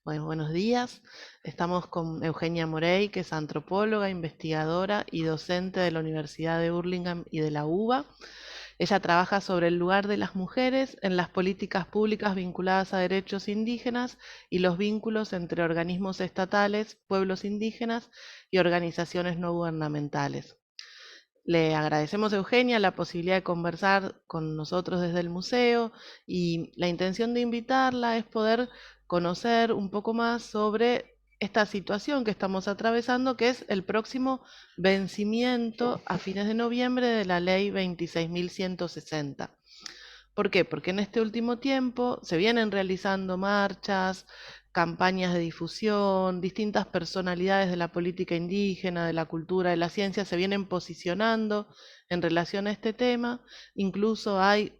Bueno, buenos días. Estamos con Eugenia Morey, que es antropóloga, investigadora y docente de la Universidad de Burlingame y de la UBA. Ella trabaja sobre el lugar de las mujeres en las políticas públicas vinculadas a derechos indígenas y los vínculos entre organismos estatales, pueblos indígenas y organizaciones no gubernamentales. Le agradecemos a Eugenia la posibilidad de conversar con nosotros desde el museo y la intención de invitarla es poder conocer un poco más sobre esta situación que estamos atravesando, que es el próximo vencimiento a fines de noviembre de la ley 26.160. ¿Por qué? Porque en este último tiempo se vienen realizando marchas, campañas de difusión, distintas personalidades de la política indígena, de la cultura, de la ciencia se vienen posicionando en relación a este tema. Incluso hay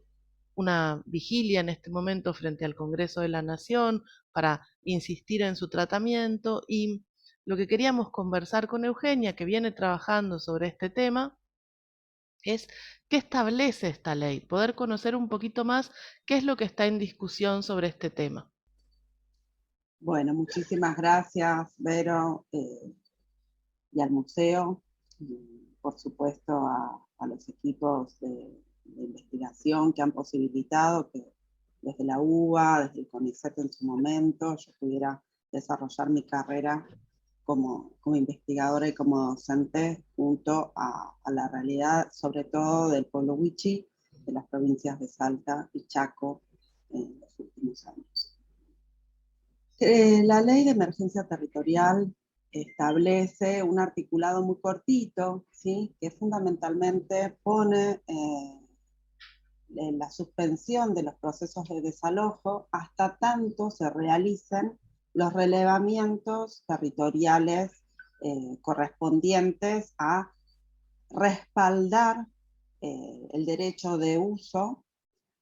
una vigilia en este momento frente al Congreso de la Nación para insistir en su tratamiento y lo que queríamos conversar con Eugenia, que viene trabajando sobre este tema, es qué establece esta ley, poder conocer un poquito más qué es lo que está en discusión sobre este tema. Bueno, muchísimas gracias, Vero, y al museo, y por supuesto a los equipos de investigación que han posibilitado que desde la UBA, desde el CONICET en su momento, yo pudiera desarrollar mi carrera como investigadora y como docente junto a la realidad, sobre todo del pueblo Wichi, de las provincias de Salta y Chaco en los últimos años. La ley de emergencia territorial establece un articulado muy cortito, ¿sí? Que fundamentalmente pone la suspensión de los procesos de desalojo hasta tanto se realicen los relevamientos territoriales correspondientes a respaldar el derecho de uso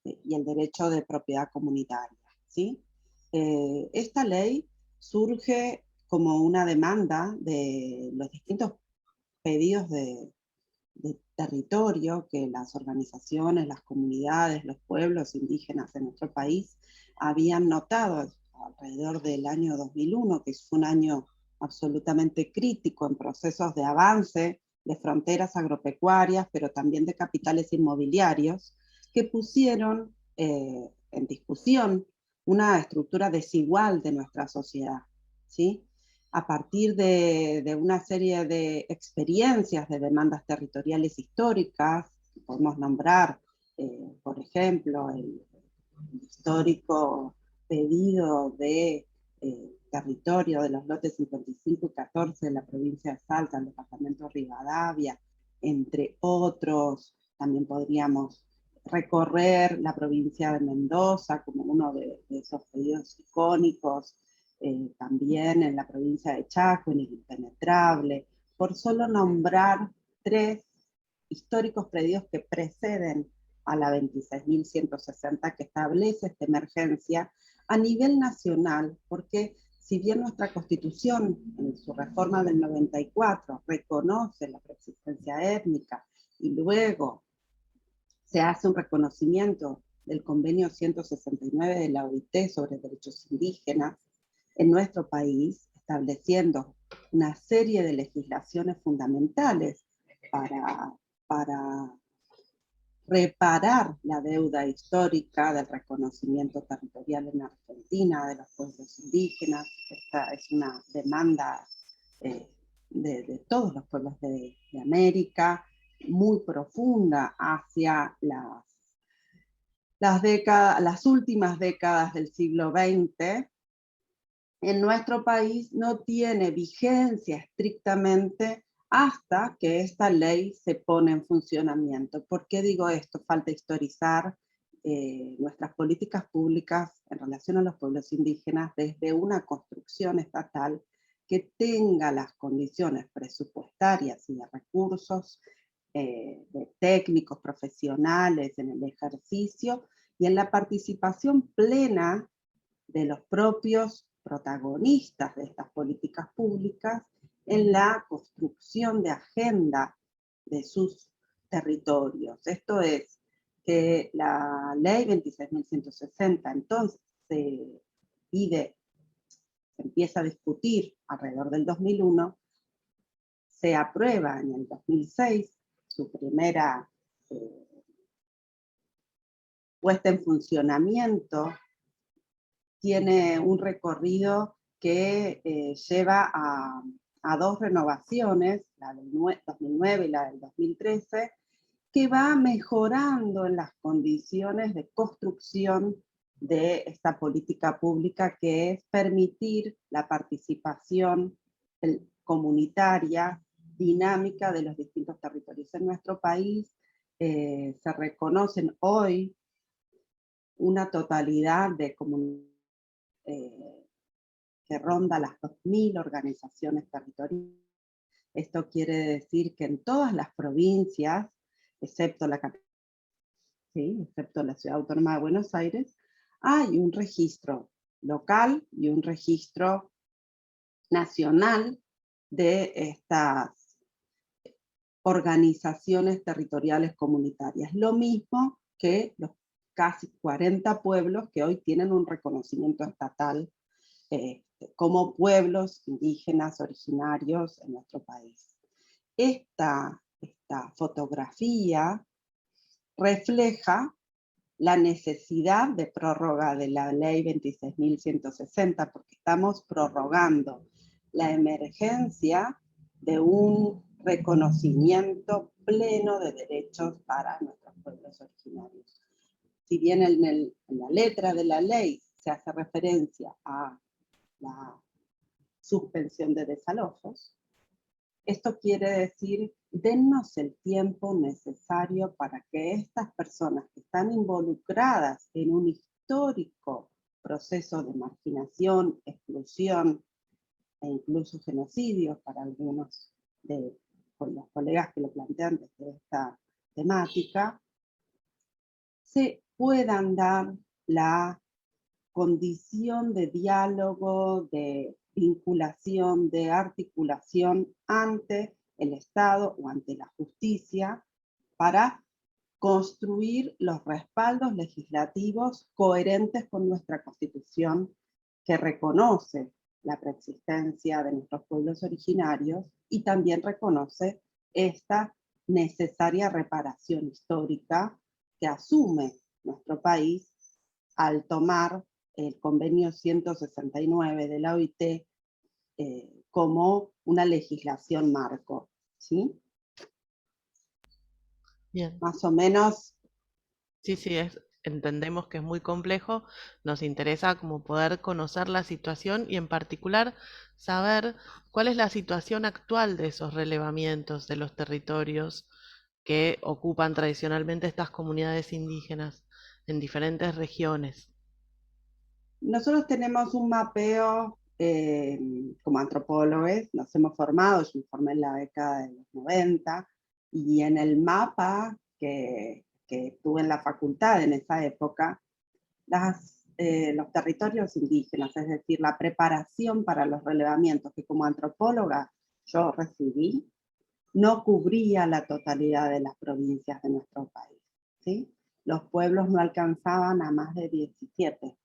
y el derecho de propiedad comunitaria, ¿sí? Esta ley surge como una demanda de los distintos pedidos de territorio que las organizaciones, las comunidades, los pueblos indígenas de nuestro país habían notado alrededor del año 2001, que fue un año absolutamente crítico en procesos de avance de fronteras agropecuarias, pero también de capitales inmobiliarios, que pusieron en discusión una estructura desigual de nuestra sociedad, ¿sí? A partir de una serie de experiencias de demandas territoriales históricas, podemos nombrar, por ejemplo, el histórico pedido de territorio de los lotes 55 y 14 de la provincia de Salta, el departamento de Rivadavia, entre otros. También podríamos recorrer la provincia de Mendoza como uno de esos pedidos icónicos, también en la provincia de Chaco, en el Impenetrable, por solo nombrar tres históricos predios que preceden a la 26.160 que establece esta emergencia a nivel nacional, porque si bien nuestra Constitución, en su reforma del 94, reconoce la preexistencia étnica y luego se hace un reconocimiento del convenio 169 de la OIT sobre derechos indígenas en nuestro país, estableciendo una serie de legislaciones fundamentales para reparar la deuda histórica del reconocimiento territorial en Argentina de los pueblos indígenas. Esta es una demanda de todos los pueblos de América, muy profunda hacia las últimas décadas del siglo XX. En nuestro país no tiene vigencia estrictamente hasta que esta ley se pone en funcionamiento. ¿Por qué digo esto? Falta historizar nuestras políticas públicas en relación a los pueblos indígenas desde una construcción estatal que tenga las condiciones presupuestarias y de recursos de técnicos profesionales en el ejercicio y en la participación plena de los propios protagonistas de estas políticas públicas en la construcción de agenda de sus territorios. Esto es, que la ley 26.160 entonces se pide se empieza a discutir alrededor del 2001, se aprueba en el 2006 su primera puesta en funcionamiento, tiene un recorrido que lleva a dos renovaciones, la del 2009 y la del 2013, que va mejorando en las condiciones de construcción de esta política pública, que es permitir la participación comunitaria, dinámica de los distintos territorios. En nuestro país se reconocen hoy una totalidad de comunidades que ronda las 2000 organizaciones territoriales. Esto quiere decir que en todas las provincias, excepto la capital, ¿sí?, excepto la Ciudad Autónoma de Buenos Aires, hay un registro local y un registro nacional de estas organizaciones territoriales comunitarias. Lo mismo que los casi 40 pueblos que hoy tienen un reconocimiento estatal como pueblos indígenas originarios en nuestro país. Esta fotografía refleja la necesidad de prórroga de la ley 26.160, porque estamos prorrogando la emergencia de un reconocimiento pleno de derechos para nuestros pueblos originarios. Si bien en la letra de la ley se hace referencia a la suspensión de desalojos, esto quiere decir, dennos el tiempo necesario para que estas personas que están involucradas en un histórico proceso de marginación, exclusión e incluso genocidio para algunos de los colegas que lo plantean desde esta temática, se puedan dar la condición de diálogo, de vinculación, de articulación ante el Estado o ante la justicia para construir los respaldos legislativos coherentes con nuestra Constitución, que reconoce la preexistencia de nuestros pueblos originarios y también reconoce esta necesaria reparación histórica que asume nuestro país al tomar el convenio 169 de la OIT como una legislación marco, ¿sí? Bien. Más o menos. Sí, entendemos que es muy complejo, nos interesa como poder conocer la situación y en particular saber cuál es la situación actual de esos relevamientos de los territorios que ocupan tradicionalmente estas comunidades indígenas en diferentes regiones. Nosotros tenemos un mapeo como antropólogos, nos hemos formado, yo me formé en la década de los 90, y en el mapa que tuve en la facultad en esa época, los territorios indígenas, es decir, la preparación para los relevamientos que como antropóloga yo recibí, no cubría la totalidad de las provincias de nuestro país, ¿sí? Los pueblos no alcanzaban a más de 17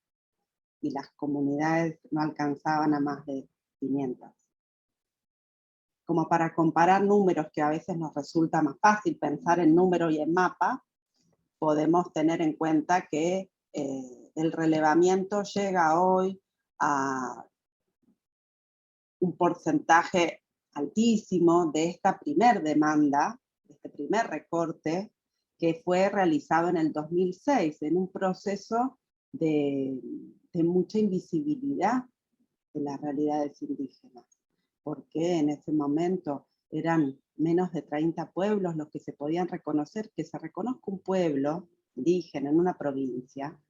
y las comunidades no alcanzaban a más de 500. Como para comparar números, que a veces nos resulta más fácil pensar en número y en mapa, podemos tener en cuenta que el relevamiento llega hoy a un porcentaje altísimo de esta primer demanda, de este primer recorte, que fue realizado en el 2006, en un proceso de mucha invisibilidad de las realidades indígenas, porque en ese momento eran menos de 30 pueblos los que se podían reconocer. Que se reconozca un pueblo indígena en una provincia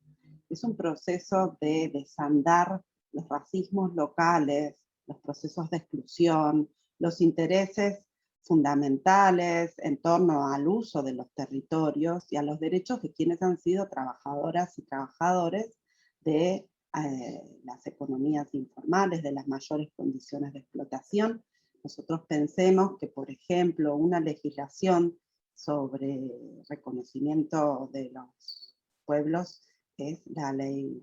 es un proceso de desandar los racismos locales, los procesos de exclusión, los intereses fundamentales en torno al uso de los territorios y a los derechos de quienes han sido trabajadoras y trabajadores de las economías informales, de las mayores condiciones de explotación. Nosotros pensemos que, por ejemplo, una legislación sobre reconocimiento de los pueblos es la ley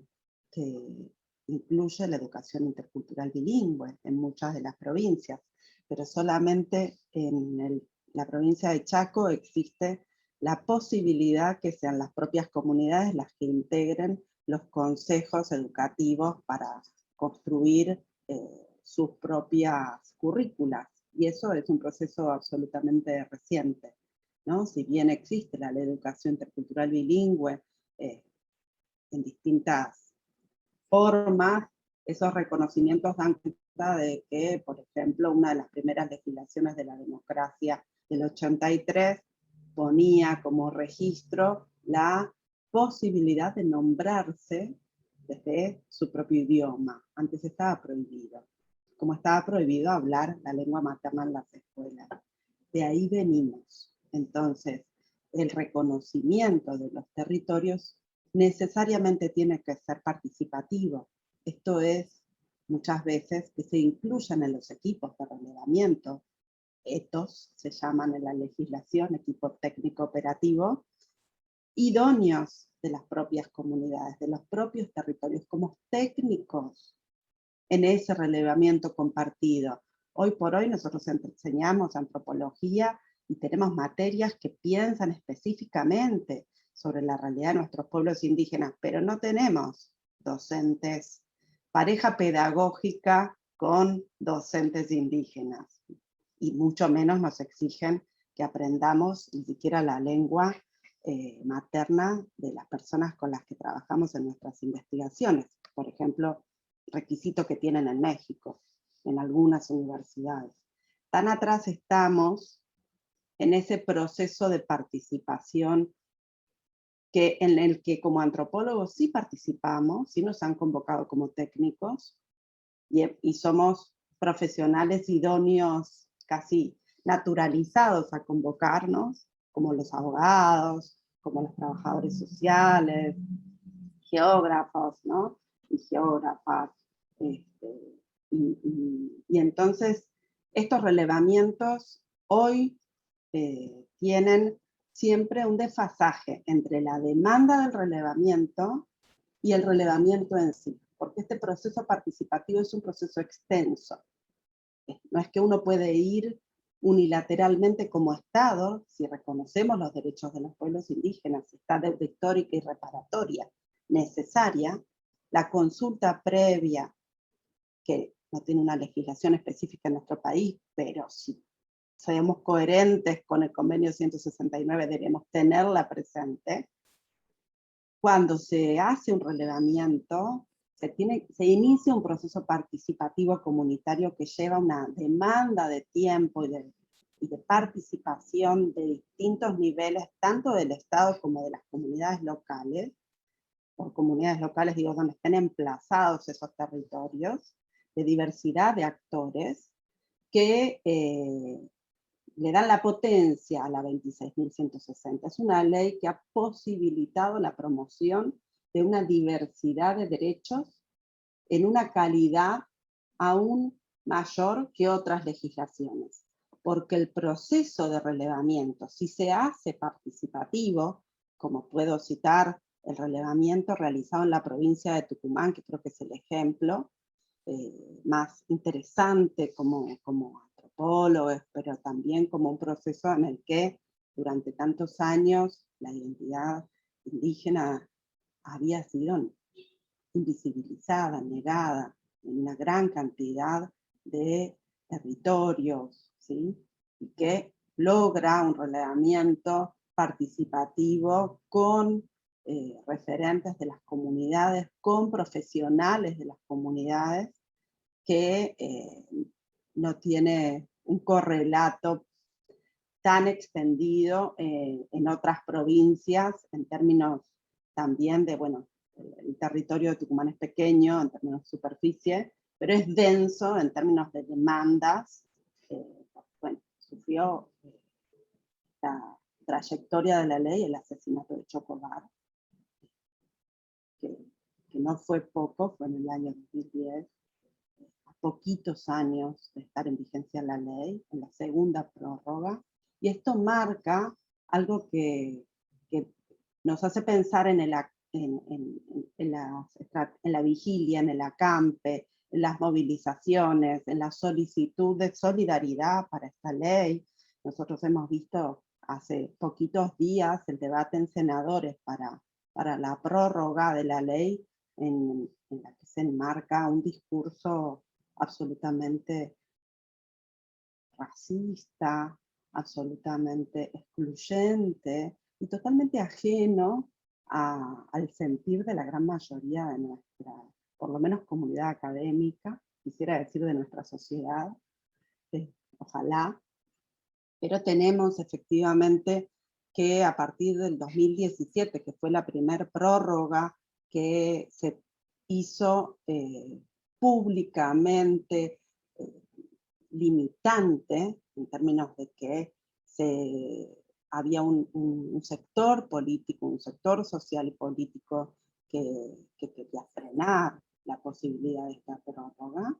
que incluye la educación intercultural bilingüe en muchas de las provincias, pero solamente en la provincia de Chaco existe la posibilidad que sean las propias comunidades las que integren los consejos educativos para construir sus propias currículas. Y eso es un proceso absolutamente reciente, ¿no? Si bien existe la educación intercultural bilingüe en distintas formas, esos reconocimientos dan cuenta de que, por ejemplo, una de las primeras legislaciones de la democracia del 83 ponía como registro la posibilidad de nombrarse desde su propio idioma. Antes estaba prohibido, como estaba prohibido hablar la lengua materna en las escuelas. De ahí venimos. Entonces, el reconocimiento de los territorios necesariamente tiene que ser participativo. Esto es, muchas veces, que se incluyan en los equipos de relevamiento. ETOs se llaman en la legislación, equipo técnico operativo, idóneos de las propias comunidades, de los propios territorios, como técnicos en ese relevamiento compartido. Hoy por hoy nosotros enseñamos antropología y tenemos materias que piensan específicamente sobre la realidad de nuestros pueblos indígenas, pero no tenemos docentes, pareja pedagógica con docentes indígenas, y mucho menos nos exigen que aprendamos ni siquiera la lengua materna de las personas con las que trabajamos en nuestras investigaciones. Por ejemplo, requisito que tienen en México, en algunas universidades. Tan atrás estamos en ese proceso de participación en el que como antropólogos sí participamos, sí nos han convocado como técnicos, y somos profesionales idóneos, casi naturalizados a convocarnos, como los abogados, como los trabajadores sociales, geógrafos, ¿no? Y geógrafas. Y entonces, estos relevamientos hoy tienen siempre un desfasaje entre la demanda del relevamiento y el relevamiento en sí, porque este proceso participativo es un proceso extenso. No es que uno puede ir unilateralmente como Estado, si reconocemos los derechos de los pueblos indígenas, esta deuda histórica y reparatoria necesaria, la consulta previa, que no tiene una legislación específica en nuestro país, pero si seamos coherentes con el convenio 169 debemos tenerla presente. Cuando se hace un relevamiento, se inicia un proceso participativo comunitario que lleva una demanda de tiempo y de participación de distintos niveles, tanto del Estado como de las comunidades locales. Por comunidades locales digo donde estén emplazados esos territorios, de diversidad de actores que le dan la potencia a la 26.160. Es una ley que ha posibilitado la promoción de una diversidad de derechos en una calidad aún mayor que otras legislaciones. Porque el proceso de relevamiento, si se hace participativo, como puedo citar el relevamiento realizado en la provincia de Tucumán, que creo que es el ejemplo más interesante como antropólogos, pero también como un proceso en el que durante tantos años la identidad indígena había sido invisibilizada, negada en una gran cantidad de territorios, ¿sí? Y que logra un relevamiento participativo con referentes de las comunidades, con profesionales de las comunidades, que no tiene un correlato tan extendido en otras provincias, en términos también de, bueno, el territorio de Tucumán es pequeño en términos de superficie, pero es denso en términos de demandas. Bueno, sufrió la trayectoria de la ley, el asesinato de Chocobar, que no fue poco, fue en el año 2010, a poquitos años de estar en vigencia la ley, en la segunda prórroga, y esto marca algo que nos hace pensar en el en la vigilia, en el acampe, en las movilizaciones, en la solicitud de solidaridad para esta ley. Nosotros hemos visto hace poquitos días el debate en senadores para la prórroga de la ley en la que se enmarca un discurso absolutamente racista, absolutamente excluyente y totalmente ajeno al sentir de la gran mayoría de nuestra, por lo menos comunidad académica, quisiera decir de nuestra sociedad, ojalá, pero tenemos efectivamente que a partir del 2017, que fue la primera prórroga que se hizo públicamente limitante, en términos de que había un sector político, un sector social y político que quería frenar la posibilidad de esta prórroga,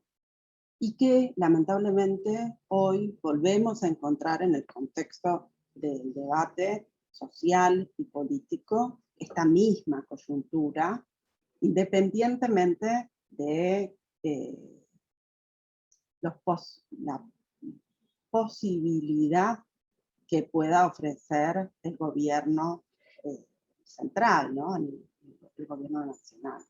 y que lamentablemente hoy volvemos a encontrar en el contexto del debate social y político esta misma coyuntura, independientemente de la posibilidad que pueda ofrecer el gobierno central, ¿no? El gobierno nacional.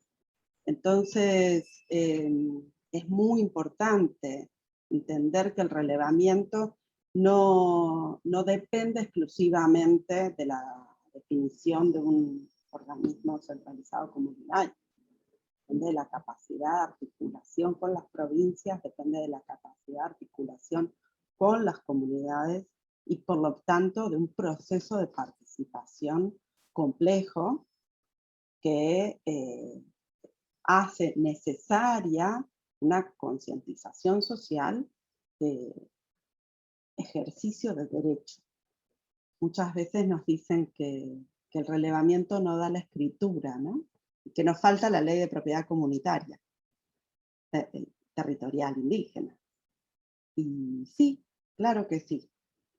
Entonces, es muy importante entender que el relevamiento no depende exclusivamente de la definición de un organismo centralizado comunitario. Depende de la capacidad de articulación con las provincias, depende de la capacidad de articulación con las comunidades y por lo tanto de un proceso de participación complejo que hace necesaria una concientización social de ejercicio de derecho. Muchas veces nos dicen que el relevamiento no da la escritura, ¿no? Y que nos falta la ley de propiedad comunitaria, territorial indígena. Y sí, claro que sí,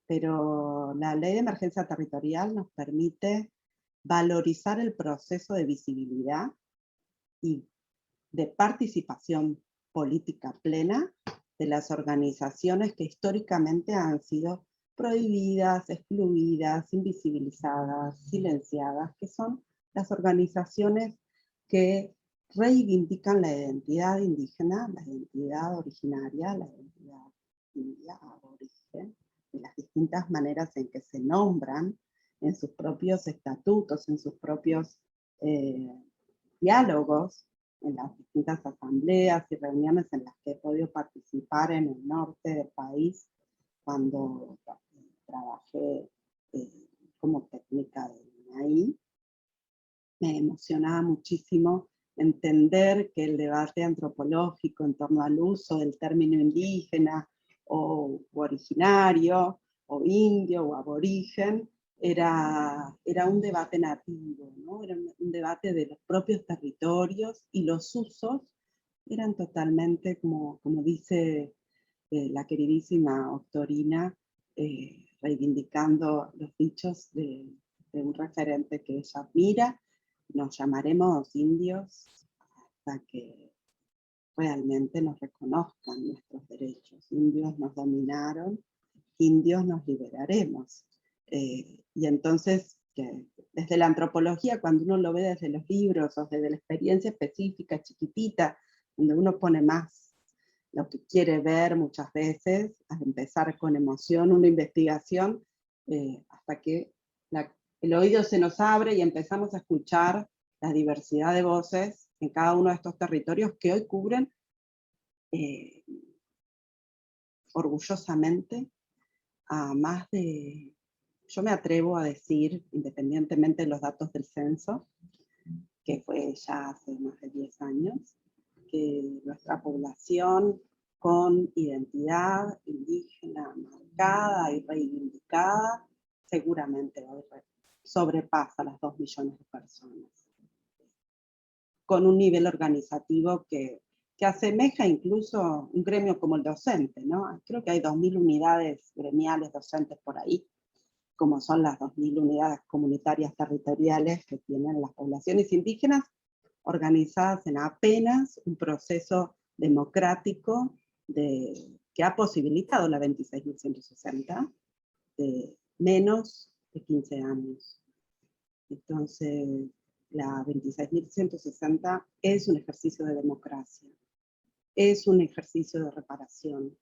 pero la ley de emergencia territorial nos permite valorizar el proceso de visibilidad y de participación política plena de las organizaciones que históricamente han sido prohibidas, excluidas, invisibilizadas, silenciadas, que son las organizaciones que reivindican la identidad indígena, la identidad originaria, la identidad india, aborigen, de las distintas maneras en que se nombran en sus propios estatutos, en sus propios diálogos, en las distintas asambleas y reuniones en las que he podido participar en el norte del país cuando trabajé como técnica de INAI. Me emocionaba muchísimo entender que el debate antropológico en torno al uso del término indígena o originario, o indio, o aborigen, era un debate nativo, ¿no? Era un debate de los propios territorios y los usos eran totalmente, como dice la queridísima Octorina, reivindicando los dichos de un referente que ella admira: nos llamaremos indios hasta que realmente nos reconozcan nuestros derechos. Indios nos dominaron, indios nos liberaremos. Y entonces, desde la antropología, cuando uno lo ve desde los libros o desde la experiencia específica, chiquitita, donde uno pone más lo que quiere ver muchas veces, al empezar con emoción una investigación, hasta que el oído se nos abre y empezamos a escuchar la diversidad de voces en cada uno de estos territorios que hoy cubren orgullosamente a más de, yo me atrevo a decir, independientemente de los datos del censo, que fue ya hace más de 10 años, que nuestra población con identidad indígena marcada y reivindicada seguramente hoy sobrepasa las 2 millones de personas, con un nivel organizativo que asemeja incluso un gremio como el docente, ¿no? Creo que hay 2000 unidades gremiales docentes por ahí, como son las 2000 unidades comunitarias territoriales que tienen las poblaciones indígenas, organizadas en apenas un proceso democrático que ha posibilitado la 26.160 de menos de 15 años. Entonces, la 26.160 es un ejercicio de democracia, es un ejercicio de reparación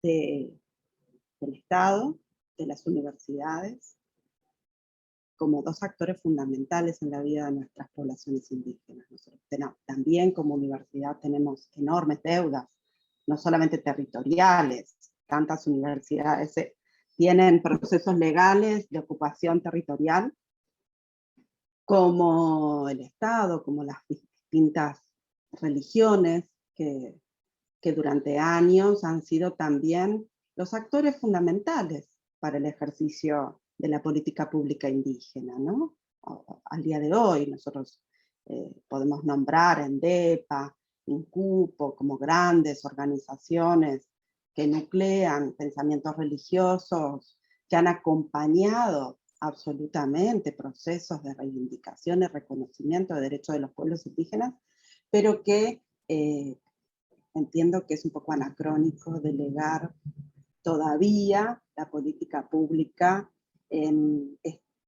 del Estado, de las universidades, como dos actores fundamentales en la vida de nuestras poblaciones indígenas. Nosotros también como universidad tenemos enormes deudas, no solamente territoriales, tantas universidades tienen procesos legales de ocupación territorial, como el Estado, como las distintas religiones que durante años han sido también los actores fundamentales para el ejercicio de la política pública indígena, ¿no? Al día de hoy nosotros podemos nombrar ENDEPA, INCUPO, como grandes organizaciones que nuclean pensamientos religiosos, que han acompañado absolutamente procesos de reivindicación y reconocimiento de derechos de los pueblos indígenas, pero que entiendo que es un poco anacrónico delegar todavía la política pública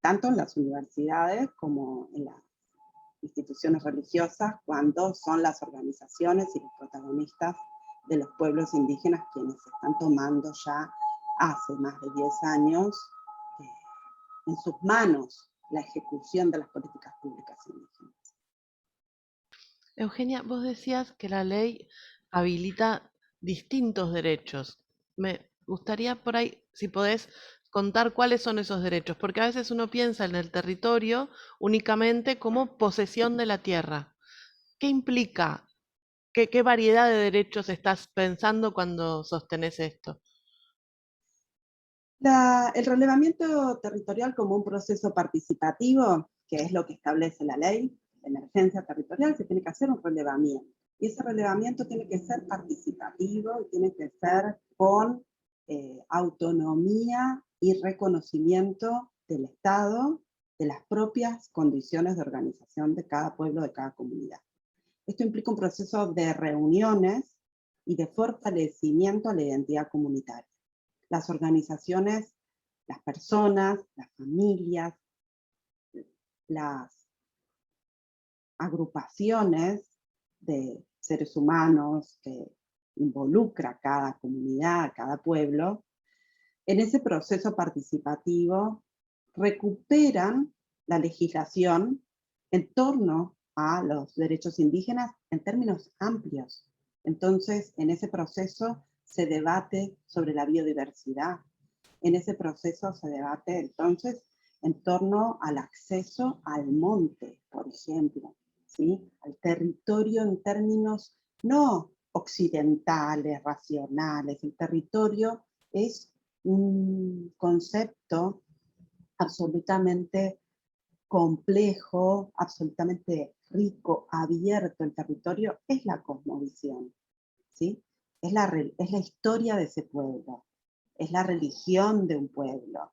tanto en las universidades como en las instituciones religiosas, cuando son las organizaciones y los protagonistas de los pueblos indígenas quienes están tomando ya hace más de 10 años en sus manos la ejecución de las políticas públicas indígenas. Eugenia, vos decías que la ley habilita distintos derechos. Me gustaría por ahí, si podés contar cuáles son esos derechos, porque a veces uno piensa en el territorio únicamente como posesión de la tierra. ¿Qué implica? ¿Qué variedad de derechos estás pensando cuando sostenés esto? El relevamiento territorial como un proceso participativo, que es lo que establece la ley de emergencia territorial, se tiene que hacer un relevamiento. Y ese relevamiento tiene que ser participativo y tiene que ser con autonomía y reconocimiento del Estado de las propias condiciones de organización de cada pueblo, de cada comunidad. Esto implica un proceso de reuniones y de fortalecimiento a la identidad comunitaria. Las organizaciones, las personas, las familias, las agrupaciones de seres humanos que involucra cada comunidad, cada pueblo, en ese proceso participativo recuperan la legislación en torno a los derechos indígenas en términos amplios. Entonces, en ese proceso se debate sobre la biodiversidad. En ese proceso se debate entonces en torno al acceso al monte, por ejemplo, ¿sí? Al territorio en términos no occidentales, racionales. El territorio es un concepto absolutamente complejo, absolutamente rico, abierto. El territorio es la cosmovisión, ¿sí? Es la historia de ese pueblo, es la religión de un pueblo.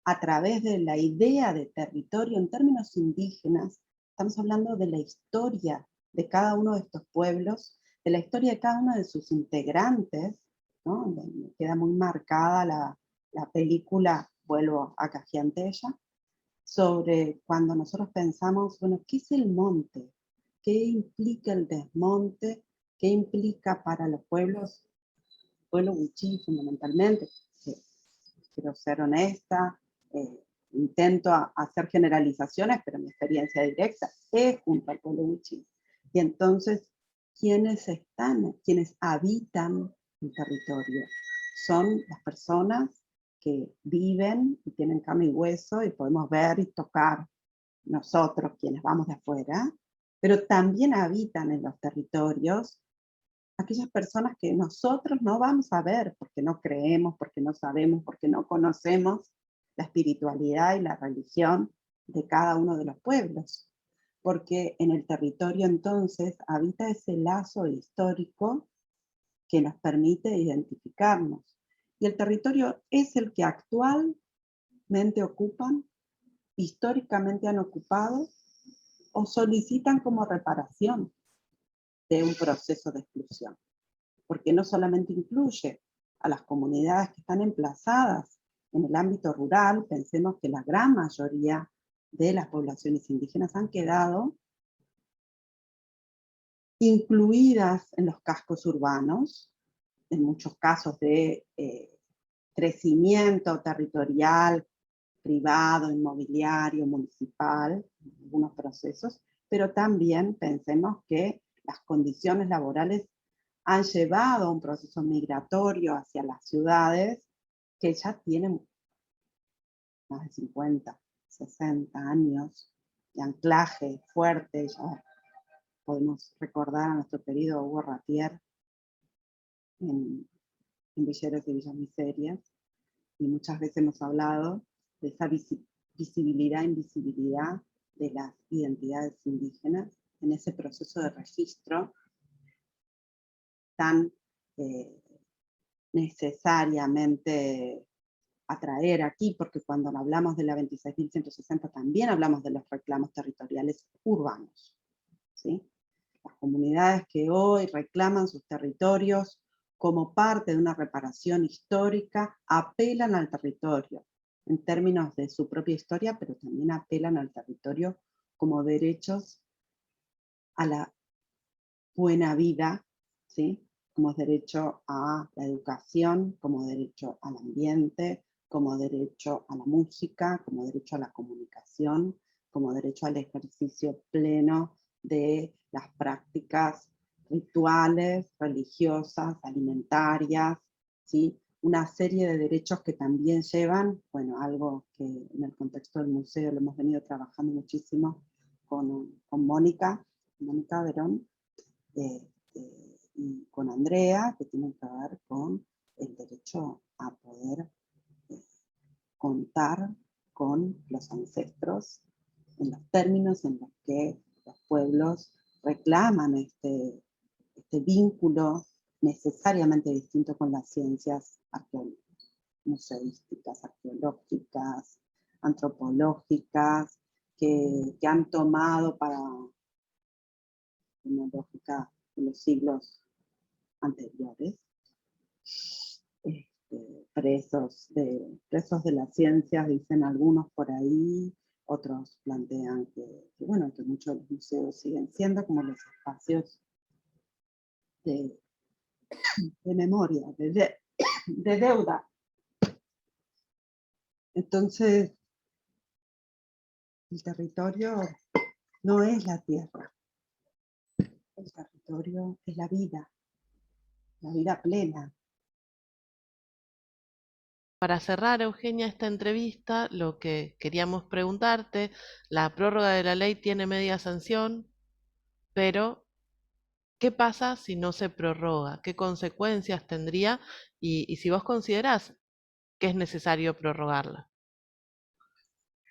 A través de la idea de territorio en términos indígenas, estamos hablando de la historia de cada uno de estos pueblos, de la historia de cada uno de sus integrantes, ¿no? Me queda muy marcada la película, vuelvo a Cajiantella, sobre cuando nosotros pensamos, bueno, ¿qué es el monte? ¿Qué implica el desmonte? ¿Qué implica para los pueblos? Pueblo wichí fundamentalmente, que quiero ser honesta, intento hacer generalizaciones, pero mi experiencia directa es junto al pueblo wichí. Y entonces, quienes habitan el territorio son las personas que viven y tienen carne y hueso y podemos ver y tocar nosotros quienes vamos de afuera, pero también habitan en los territorios aquellas personas que nosotros no vamos a ver porque no creemos, porque no sabemos, porque no conocemos la espiritualidad y la religión de cada uno de los pueblos. Porque en el territorio entonces habita ese lazo histórico que nos permite identificarnos. Y el territorio es el que actualmente ocupan, históricamente han ocupado o solicitan como reparación de un proceso de exclusión. Porque no solamente incluye a las comunidades que están emplazadas en el ámbito rural, pensemos que la gran mayoría de las poblaciones indígenas han quedado incluidas en los cascos urbanos, en muchos casos de crecimiento territorial, privado, inmobiliario, municipal, algunos procesos, pero también pensemos que las condiciones laborales han llevado a un proceso migratorio hacia las ciudades que ya tienen más de 50, 60 años de anclaje fuerte. Ya podemos recordar a nuestro querido Hugo Ratier en Villeros y Villas Miserias, y muchas veces hemos hablado de esa visibilidad e invisibilidad de las identidades indígenas en ese proceso de registro tan necesariamente atraer aquí, porque cuando hablamos de la 26.160 también hablamos de los reclamos territoriales urbanos, ¿sí? Las comunidades que hoy reclaman sus territorios como parte de una reparación histórica apelan al territorio en términos de su propia historia, pero también apelan al territorio como derechos a la buena vida, ¿sí? Como derecho a la educación, como derecho al ambiente, como derecho a la música, como derecho a la comunicación, como derecho al ejercicio pleno de las prácticas rituales, religiosas, alimentarias, ¿sí? Una serie de derechos que también llevan, bueno, algo que en el contexto del museo lo hemos venido trabajando muchísimo con Mónica Verón, y con Andrea, que tienen que ver con el derecho a poder contar con los ancestros en los términos en los que los pueblos reclaman este vínculo necesariamente distinto con las ciencias museísticas, arqueológicas, antropológicas, que han tomado para una lógica de los siglos anteriores, presos de las ciencias, dicen algunos por ahí, otros plantean bueno, que muchos de los museos siguen siendo como los espacios de memoria, de deuda. Entonces, el territorio no es la tierra, el territorio es la vida plena. Para cerrar, Eugenia, esta entrevista, lo que queríamos preguntarte, la prórroga de la ley tiene media sanción, pero ¿qué pasa si no se prorroga? ¿Qué consecuencias tendría? Y si vos considerás que es necesario prorrogarla.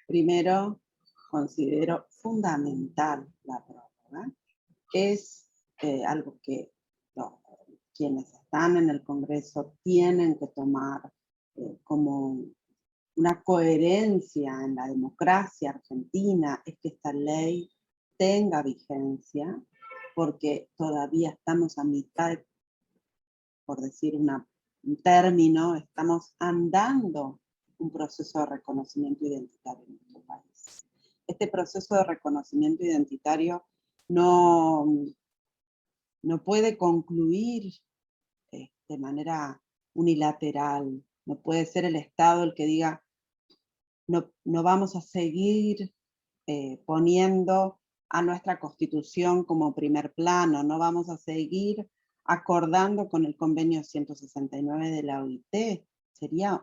Primero, considero fundamental la prórroga. Es algo que quienes están en el Congreso tienen que tomar como una coherencia en la democracia argentina, es que esta ley tenga vigencia, porque todavía estamos a mitad, por decir un término, estamos andando un proceso de reconocimiento identitario en nuestro país. Este proceso de reconocimiento identitario no puede concluir de manera unilateral, no puede ser el Estado el que diga no vamos a seguir poniendo a nuestra Constitución como primer plano, no vamos a seguir acordando con el convenio 169 de la OIT. Sería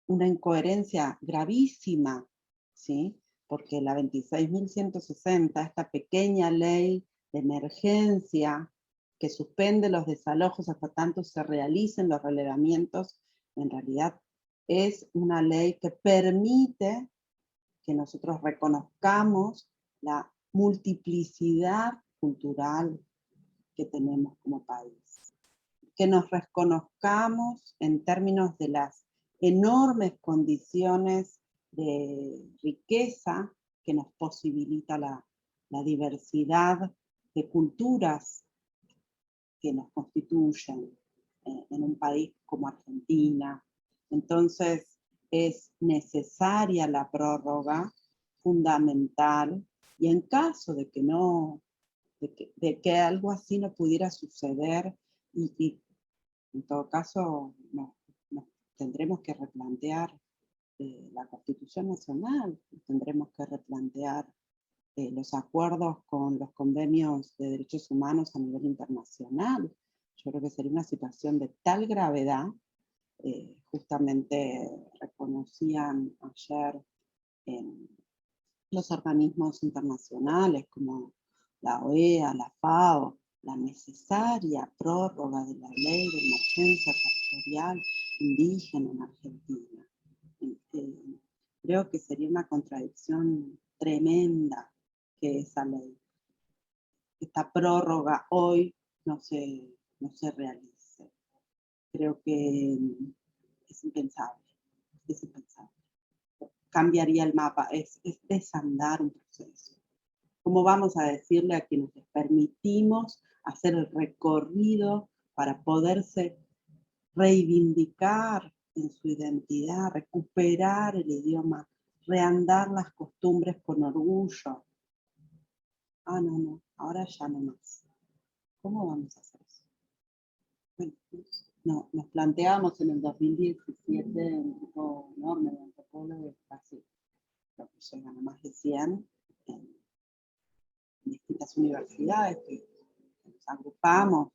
una incoherencia gravísima, ¿sí? Porque la 26.160, esta pequeña ley de emergencia que suspende los desalojos hasta tanto se realicen los relevamientos, en realidad es una ley que permite que nosotros reconozcamos la multiplicidad cultural que tenemos como país, que nos reconozcamos en términos de las enormes condiciones de riqueza que nos posibilita la diversidad de culturas que nos constituyen en un país como Argentina. Entonces, es necesaria la prórroga, fundamental, y en caso de que no, de que algo así no pudiera suceder, y en todo caso nos tendremos que replantear la Constitución Nacional, tendremos que replantear los acuerdos con los convenios de derechos humanos a nivel internacional. Yo creo que sería una situación de tal gravedad, justamente reconocían ayer en los organismos internacionales como la OEA, la FAO, la necesaria prórroga de la ley de emergencia territorial indígena en Argentina. Creo que sería una contradicción tremenda que esa ley, esta prórroga hoy no se realice. Creo que es impensable, es impensable. Cambiaría el mapa, es desandar un proceso. ¿Cómo vamos a decirle a quienes les permitimos hacer el recorrido para poderse reivindicar en su identidad, recuperar el idioma, reandar las costumbres con orgullo? Ah, no, ahora ya no más. ¿Cómo vamos a hacer eso? Bueno, no, nos planteamos en el 2017 un grupo enorme de antropólogos, casi creo que llegan a más de 100 en distintas universidades que nos agrupamos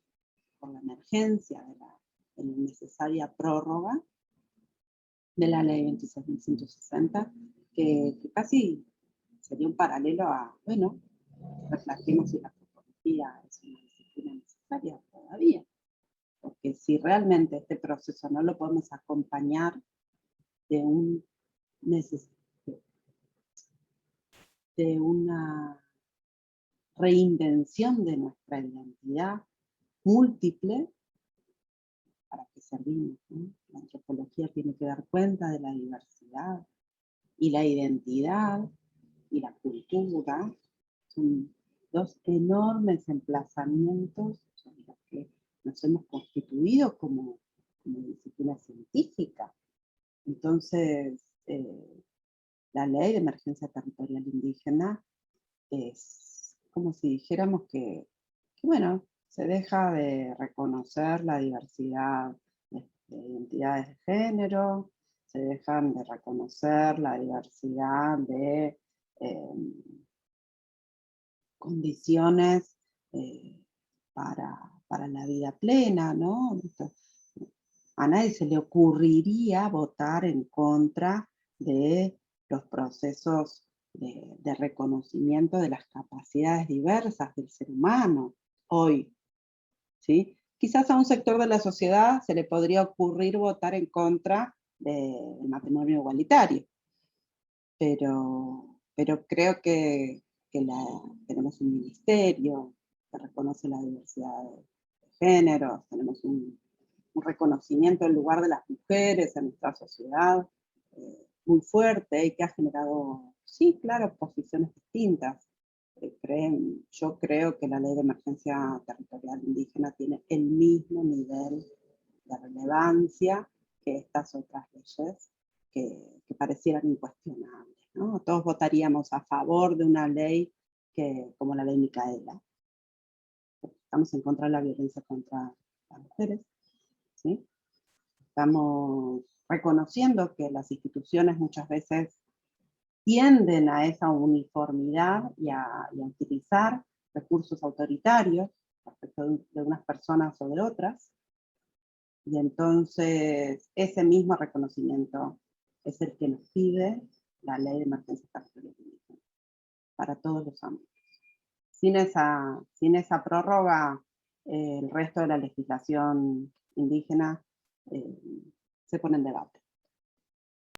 con la emergencia de la necesaria prórroga de la ley 26.160, que casi sería un paralelo a, bueno, reflejemos si la antropología es una disciplina necesaria todavía, porque si realmente este proceso no lo podemos acompañar de de una reinvención de nuestra identidad múltiple, ¿para qué servimos? ¿No? La antropología tiene que dar cuenta de la diversidad y la identidad y la cultura. Son dos enormes emplazamientos sobre los que nos hemos constituido como disciplina científica. Entonces, la ley de emergencia territorial indígena es como si dijéramos que bueno, se deja de reconocer la diversidad de identidades de género, se dejan de reconocer la diversidad de condiciones eh, para la vida plena, ¿no? A nadie se le ocurriría votar en contra de los procesos de reconocimiento de las capacidades diversas del ser humano hoy, ¿sí? Quizás a un sector de la sociedad se le podría ocurrir votar en contra del matrimonio igualitario, pero creo que tenemos un ministerio que reconoce la diversidad de géneros, tenemos un reconocimiento del lugar de las mujeres en nuestra sociedad muy fuerte y que ha generado, sí, claro, posiciones distintas. Yo creo que la ley de emergencia territorial indígena tiene el mismo nivel de relevancia que estas otras leyes que parecieran incuestionables, ¿no? Todos votaríamos a favor de una ley como la ley Micaela. Estamos en contra de la violencia contra las mujeres, ¿sí? Estamos reconociendo que las instituciones muchas veces tienden a esa uniformidad y a utilizar recursos autoritarios respecto de unas personas o de otras. Y entonces ese mismo reconocimiento es el que nos pide la ley de emergencia territorial para todos los ámbitos. Sin esa prórroga, el resto de la legislación indígena se pone en debate.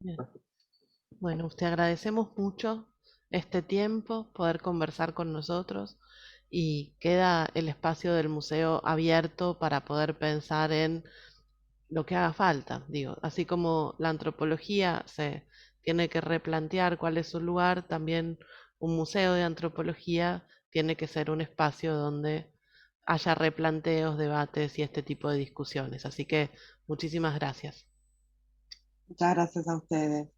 Bien. Bueno, te agradecemos mucho este tiempo, poder conversar con nosotros y queda el espacio del museo abierto para poder pensar en lo que haga falta, digo, así como la antropología se tiene que replantear cuál es su lugar, también un museo de antropología tiene que ser un espacio donde haya replanteos, debates y este tipo de discusiones. Así que muchísimas gracias. Muchas gracias a ustedes.